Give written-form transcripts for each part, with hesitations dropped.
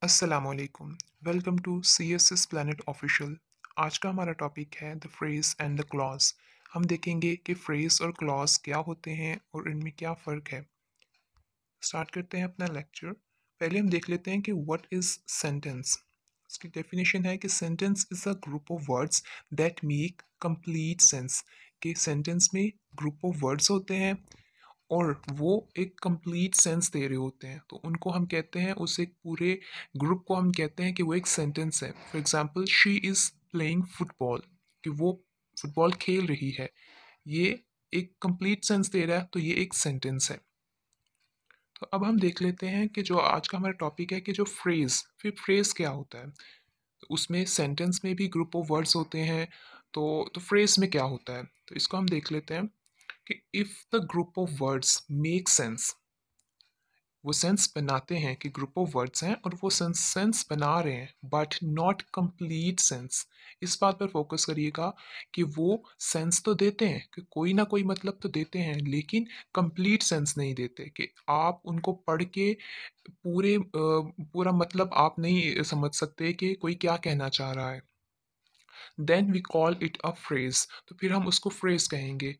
असलकुम। Welcome to C S S planet official. आज का हमारा टॉपिक है the phrase and the clause. हम देखेंगे कि फ्रेज और क्लॉज क्या होते हैं और इनमें क्या फ़र्क है। स्टार्ट करते हैं अपना लेक्चर। पहले हम देख लेते हैं कि व्हाट इज़ सेंटेंस। इसकी डेफिनेशन है कि sentence is a group of words that make complete sense. कि सेंटेंस में ग्रुप ऑफ वर्ड्स होते हैं और वो एक कंप्लीट सेंस दे रहे होते हैं, तो उनको हम कहते हैं, उस एक पूरे ग्रुप को हम कहते हैं कि वो एक सेंटेंस है। For example, she is playing football, कि वो फुटबॉल खेल रही है। ये एक कंप्लीट सेंस दे रहा है, तो ये एक सेंटेंस है। तो अब हम देख लेते हैं कि जो आज का हमारा टॉपिक है कि जो फ्रेज, फिर फ्रेज क्या होता है। तो उसमें सेंटेंस में भी ग्रुप ऑफ वर्ड्स होते हैं, तो फ्रेज में क्या होता है, तो इसको हम देख लेते हैं कि if the group of words make sense, वो सेंस बनाते हैं कि ग्रुप ऑफ वर्ड्स हैं और वो सेंस बना रहे हैं, बट नॉट कंप्लीट सेंस। इस बात पर फोकस करिएगा कि वो सेंस तो देते हैं, कि कोई ना कोई मतलब तो देते हैं, लेकिन कंप्लीट सेंस नहीं देते, कि आप उनको पढ़ के पूरा मतलब आप नहीं समझ सकते कि कोई क्या कहना चाह रहा है। Then we call it a phrase, तो फिर हम उसको फ्रेज कहेंगे।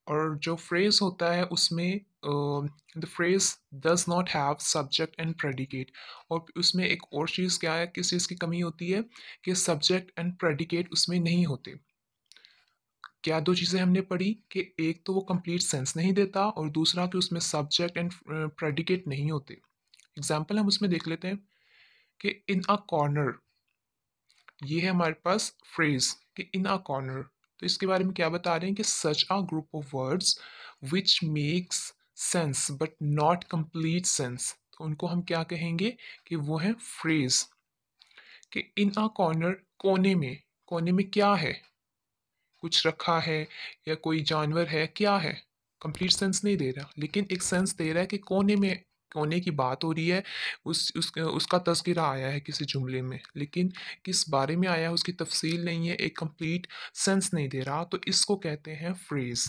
और जो फ्रेज होता है उसमें the phrase does not have subject and predicate. और उसमें एक और चीज़ क्या है, किस चीज़ की कमी होती है, कि सब्जेक्ट एंड प्रेडिकेट उसमें नहीं होते। क्या दो चीज़ें हमने पढ़ी, कि एक तो वो कंप्लीट सेंस नहीं देता और दूसरा कि उसमें सब्जेक्ट एंड प्रेडिकेट नहीं होते। एग्जाम्पल हम उसमें देख लेते हैं कि इन अ कॉर्नर, ये है हमारे पास फ्रेज कि इन अ कॉर्नर। तो इसके बारे में क्या बता रहे हैं कि such a group of words which makes sense but not complete sense, तो उनको हम क्या कहेंगे कि वो है फ्रेज। कि इन अ कॉर्नर, कोने में क्या है, कुछ रखा है या कोई जानवर है, क्या है। कंप्लीट सेंस नहीं दे रहा, लेकिन एक सेंस दे रहा है कि कोने की बात हो रही है। उसका तज़किरा आया है किसी जुमले में, लेकिन किस बारे में आया है उसकी तफसील नहीं है, एक कंप्लीट सेंस नहीं दे रहा, तो इसको कहते हैं फ्रेज।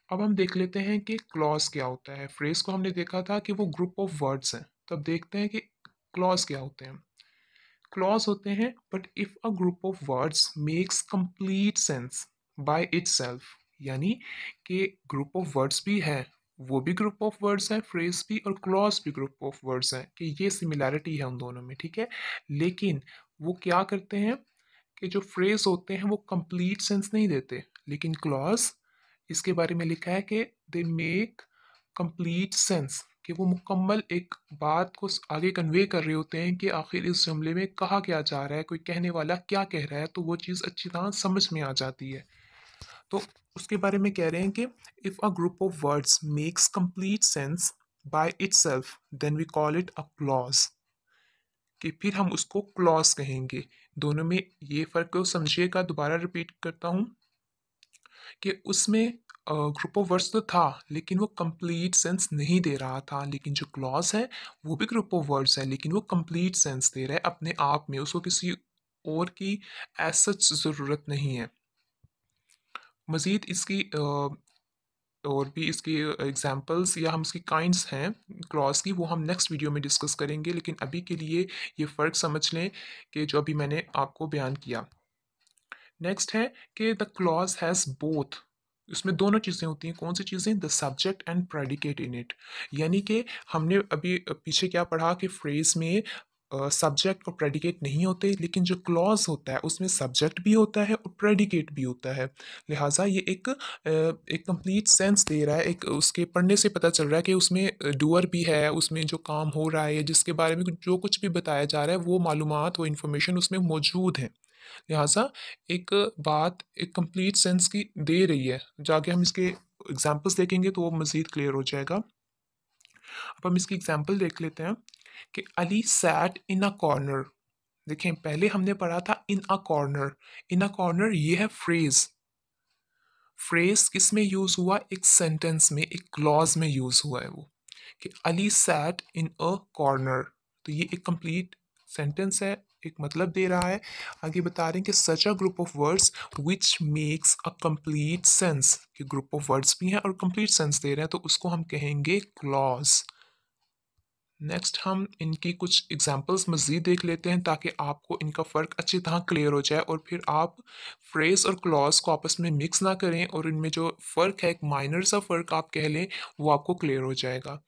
अब हम देख लेते हैं कि क्लॉज क्या होता है। फ्रेज को हमने देखा था कि वो ग्रुप ऑफ वर्ड्स हैं, तो अब देखते हैं कि क्लॉज क्या होते हैं। क्लॉज होते हैं but if a group of words makes complete sense by itself, यानी कि ग्रुप ऑफ वर्ड्स भी है, वो भी ग्रुप ऑफ वर्ड्स है, फ्रेज भी और क्लॉज भी ग्रुप ऑफ वर्ड्स है, कि ये सिमिलैरिटी है उन दोनों में, ठीक है। लेकिन वो क्या करते हैं कि जो फ्रेज होते हैं वो कंप्लीट सेंस नहीं देते, लेकिन क्लॉज, इसके बारे में लिखा है कि दे मेक कंप्लीट सेंस, कि वो मुकम्मल एक बात को आगे कन्वे कर रहे होते हैं कि आखिर इस जुमले में कहा क्या जा रहा है, कोई कहने वाला क्या कह रहा है, तो वो चीज़ अच्छी तरह समझ में आ जाती है। तो उसके बारे में कह रहे हैं कि if a group of words makes complete sense by itself then we call it a clause, कि फिर हम उसको क्लॉज कहेंगे। दोनों में ये फ़र्क को समझिएगा, दोबारा रिपीट करता हूँ कि उसमें ग्रुप ऑफ वर्ड्स तो था, लेकिन वो कंप्लीट सेंस नहीं दे रहा था, लेकिन जो क्लॉज है वो भी ग्रुप ऑफ वर्ड्स है, लेकिन वो कंप्लीट सेंस दे रहा है अपने आप में, उसको किसी और की एज सच ज़रूरत नहीं है। मज़ीद इसकी और भी इसकी एग्जांपल्स या हम इसकी काइंड्स हैं क्लॉज की, वो हम नेक्स्ट वीडियो में डिस्कस करेंगे, लेकिन अभी के लिए ये फ़र्क समझ लें कि जो अभी मैंने आपको बयान किया। नेक्स्ट है कि द क्लॉज हैज़ बोथ, उसमें दोनों चीज़ें होती हैं। कौन सी चीज़ें, the subject and predicate in it. यानी कि हमने अभी पीछे क्या पढ़ा कि फ्रेज में सब्जेक्ट और प्रेडिकेट नहीं होते, लेकिन जो क्लॉज होता है उसमें सब्जेक्ट भी होता है और प्रेडिकेट भी होता है। लिहाजा ये एक कंप्लीट सेंस दे रहा है, एक उसके पढ़ने से पता चल रहा है कि उसमें डूअर भी है, उसमें जो काम हो रहा है, जिसके बारे में जो कुछ भी बताया जा रहा है, वो मालूमात, वो इन्फॉर्मेशन उसमें मौजूद है। लिहाजा एक बात एक कंप्लीट सेंस की दे रही है। जाके हम इसके एग्जांपल्स देखेंगे तो वो मज़ीद क्लियर हो जाएगा। अब हम इसकी एग्जांपल देख लेते हैं कि Ali sat in a corner. देखें, पहले हमने पढ़ा था इन a corner. In a corner ये है फ्रेज। फ्रेज किस में यूज हुआ, एक सेंटेंस में, एक क्लॉज में यूज हुआ है वो, कि Ali sat in a corner. तो ये एक कंप्लीट सेंटेंस है, एक मतलब दे रहा है। आगे बता रहे हैं कि such a group of words which makes a complete sense, कि ग्रुप ऑफ वर्ड्स भी हैं और कंप्लीट सेंस दे रहे हैं, तो उसको हम कहेंगे क्लॉज। नेक्स्ट हम इनकी कुछ एग्जांपल्स मज़ीद देख लेते हैं ताकि आपको इनका फ़र्क अच्छी तरह क्लियर हो जाए और फिर आप फ्रेज़ और क्लॉज़ को आपस में मिक्स ना करें और इनमें जो फ़र्क है, एक माइनर सा फ़र्क आप कह लें, वो आपको क्लियर हो जाएगा।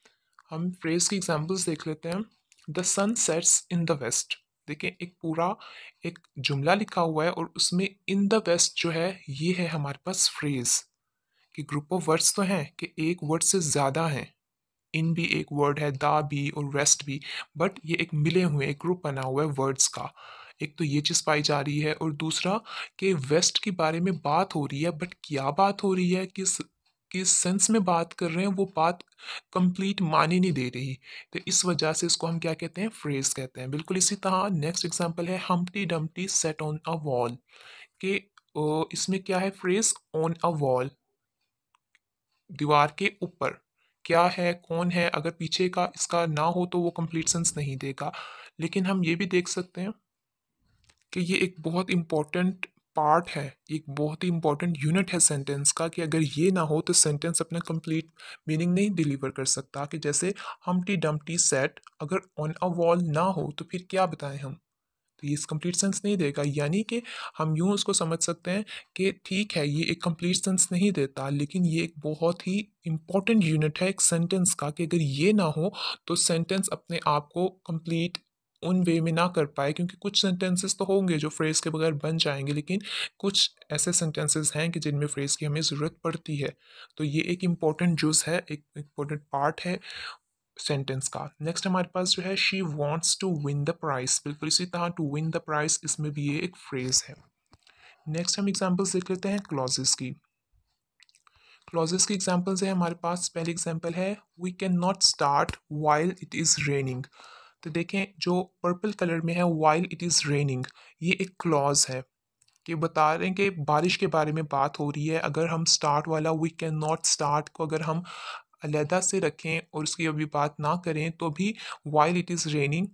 हम फ्रेज़ की एग्जांपल्स देख लेते हैं। The sun sets in the west. देखिए एक पूरा एक जुमला लिखा हुआ है और उसमें इन द वेस्ट जो है, ये है हमारे पास फ्रेज़ कि ग्रुप ऑफ वर्ड्स तो हैं कि एक वर्ड से ज़्यादा हैं। इन भी एक वर्ड है, द भी और वेस्ट भी, बट ये एक मिले हुए एक ग्रुप बना हुआ है वर्ड्स का। एक तो ये चीज़ पाई जा रही है और दूसरा कि वेस्ट के बारे में बात हो रही है, बट क्या बात हो रही है, किस सेंस में बात कर रहे हैं, वो बात कंप्लीट मानी नहीं दे रही। तो इस वजह से इसको हम क्या कहते हैं, फ्रेज कहते हैं। बिल्कुल इसी तरह नेक्स्ट एग्जांपल है Humpty Dumpty set on a wall के इसमें क्या है, फ्रेज ऑन अ वॉल, दीवार के ऊपर। क्या है, कौन है, अगर पीछे का इसका ना हो तो वो कंप्लीट सेंस नहीं देगा। लेकिन हम ये भी देख सकते हैं कि ये एक बहुत इम्पोर्टेंट पार्ट है, एक बहुत ही इम्पोर्टेंट यूनिट है सेंटेंस का, कि अगर ये ना हो तो सेंटेंस अपना कंप्लीट मीनिंग नहीं डिलीवर कर सकता। कि जैसे हमटी डम्पटी सेट, अगर ऑन अ वॉल ना हो तो फिर क्या बताएं हम, तो ये कंप्लीट सेंस नहीं देगा। यानी कि हम यूं उसको समझ सकते हैं कि ठीक है, ये एक कंप्लीट सेंस नहीं देता, लेकिन ये एक बहुत ही इंपॉर्टेंट यूनिट है एक सेंटेंस का, कि अगर ये ना हो तो सेंटेंस अपने आप को कंप्लीट उन वे में ना कर पाए। क्योंकि कुछ सेंटेंसेस तो होंगे जो फ्रेज के बगैर बन जाएंगे, लेकिन कुछ ऐसे सेंटेंसेस हैं कि जिनमें फ्रेज की हमें ज़रूरत पड़ती है। तो ये एक इम्पॉर्टेंट जुज है, एक इम्पॉर्टेंट पार्ट है सेंटेंस का। नेक्स्ट हमारे पास जो है she wants to win the prize, बिल्कुल इसी तरह टू विन द प्राइज, इसमें भी ये एक फ्रेज है। नेक्स्ट हम एग्जांपल्स देख लेते हैं क्लॉजेस की। क्लॉजेस की एग्जांपल्स है हमारे पास। पहली एग्जांपल है we can not start while it is raining. तो देखें जो पर्पल कलर में है वाइल इट इज़ रेनिंग, ये एक क्लॉज है कि बता रहे हैं कि बारिश के बारे में बात हो रही है। अगर हम स्टार्ट वाला वी कैन नॉट स्टार्ट को अगर हम अलहदा से रखें और उसकी अभी बात ना करें तो भी while it is raining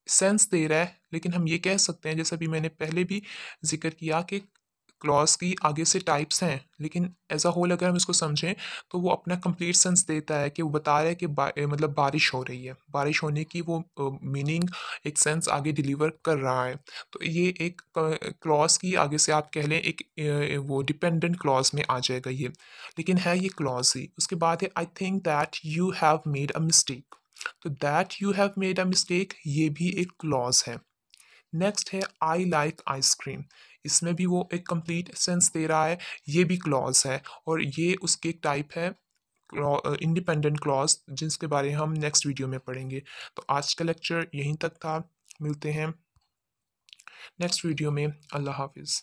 sense दे रहा है। लेकिन हम ये कह सकते हैं, जैसा भी मैंने पहले भी जिक्र किया, कि क्लॉज की आगे से टाइप्स हैं, लेकिन एज अ होल अगर हम इसको समझें तो वो अपना कंप्लीट सेंस देता है कि वो बता रहा है कि मतलब बारिश हो रही है, बारिश होने की वो मीनिंग एक सेंस आगे डिलीवर कर रहा है। तो ये एक क्लॉज की आगे से आप कह लें एक वो डिपेंडेंट क्लॉज में आ जाएगा ये, लेकिन है ये क्लॉज ही। उसके बाद है I think that you have made a mistake. तो that you have made a mistake ये भी एक क्लॉज है। नेक्स्ट है आई लाइक आइसक्रीम, इसमें भी वो एक कंप्लीट सेंस दे रहा है, ये भी क्लॉज है और ये उसकी एक टाइप है इंडिपेंडेंट क्लॉज, जिसके बारे में हम नेक्स्ट वीडियो में पढ़ेंगे। तो आज का लेक्चर यहीं तक था, मिलते हैं नेक्स्ट वीडियो में। अल्लाह हाफिज़।